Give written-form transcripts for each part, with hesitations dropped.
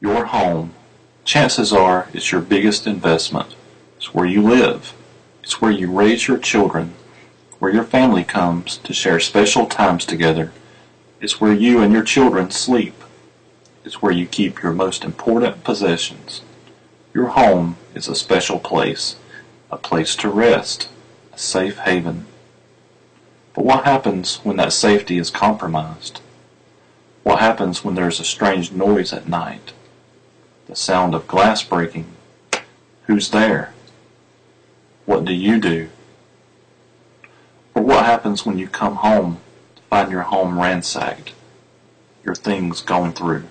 Your home, chances are, is your biggest investment. It's where you live. It's where you raise your children, where your family comes to share special times together. It's where you and your children sleep. It's where you keep your most important possessions. Your home is a special place, a place to rest, a safe haven. But what happens when that safety is compromised? What happens when there's a strange noise at night? The sound of glass breaking. Who's there? What do you do? Or what happens when you come home to find your home ransacked, your things gone through?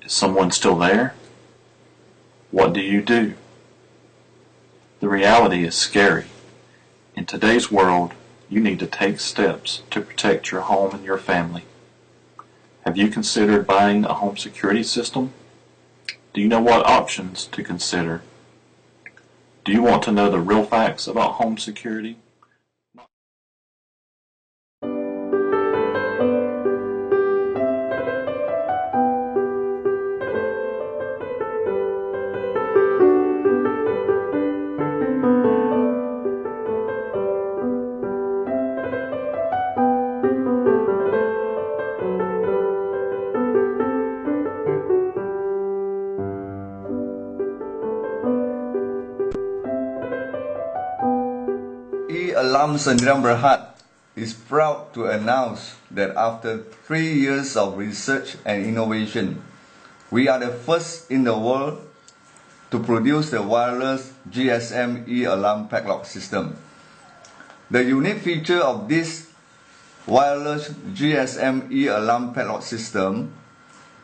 Is someone still there? What do you do? The reality is scary. In today's world, you need to take steps to protect your home and your family. Have you considered buying a home security system? Do you know what options to consider? Do you want to know the real facts about home security? Alam Sdn Bhd is proud to announce that after 3 years of research and innovation, we are the first in the world to produce the wireless GSM e-alarm padlock system. The unique feature of this wireless GSM e-alarm padlock system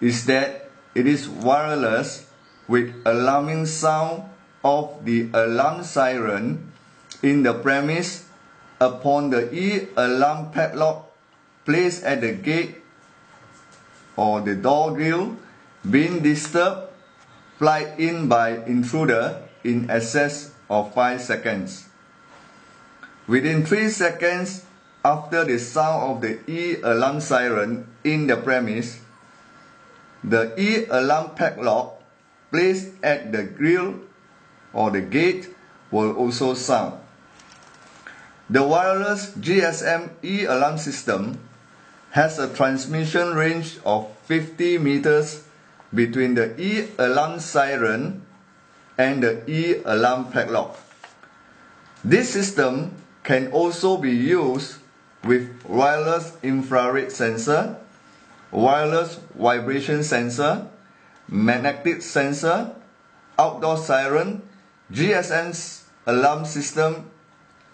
is that it is wireless with alarming sound of the alarm siren in the premise upon the e-alarm padlock placed at the gate or the door grill being disturbed, fly in by intruder in excess of 5 seconds. Within 3 seconds after the sound of the e-alarm siren in the premise, the e-alarm padlock placed at the grill or the gate will also sound. The wireless GSM e-alarm system has a transmission range of 50 meters between the e-alarm siren and the e-alarm padlock. This system can also be used with wireless infrared sensor, wireless vibration sensor, magnetic sensor, outdoor siren, GSM alarm system,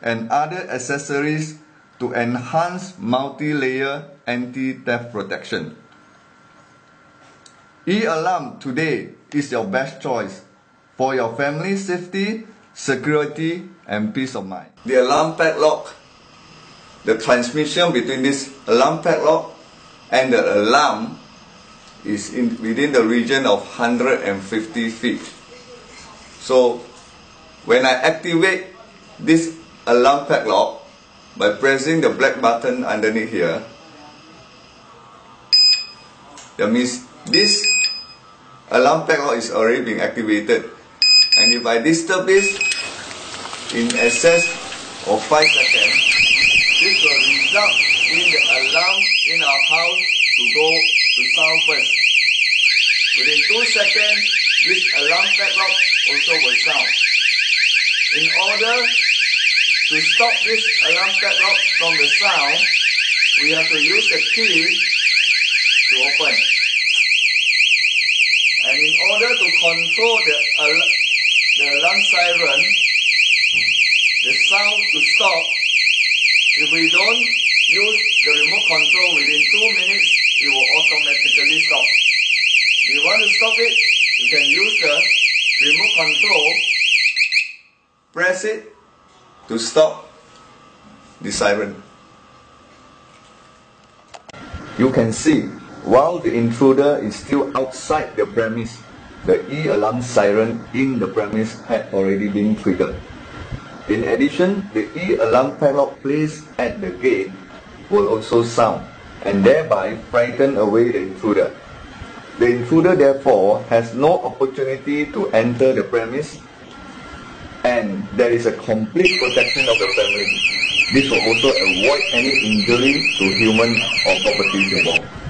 and other accessories to enhance multi-layer anti-theft protection. E-alarm today is your best choice for your family safety, security, and peace of mind. The alarm padlock, the transmission between this alarm padlock and the alarm is within the region of 150 feet. So when I activate this alarm padlock by pressing the black button underneath here, that means this alarm padlock is already being activated, and if I disturb this in excess of 5 seconds, this will result in the alarm in our house to sound first. Within 2 seconds, this alarm padlock also will sound. In order to stop this alarm padlock from the sound, we have to use the key to open. And in order to control the alarm siren, the sound to stop, if we don't use the remote control within 2 minutes, it will automatically stop. If you want to stop it, you can use the remote control, press it to stop the siren. You can see, while the intruder is still outside the premise, the e-alarm siren in the premise had already been triggered. In addition, the e-alarm padlock placed at the gate will also sound and thereby frighten away the intruder. The intruder therefore has no opportunity to enter the premise, and there is a complete protection of the family. This will also avoid any injury to human or property involved.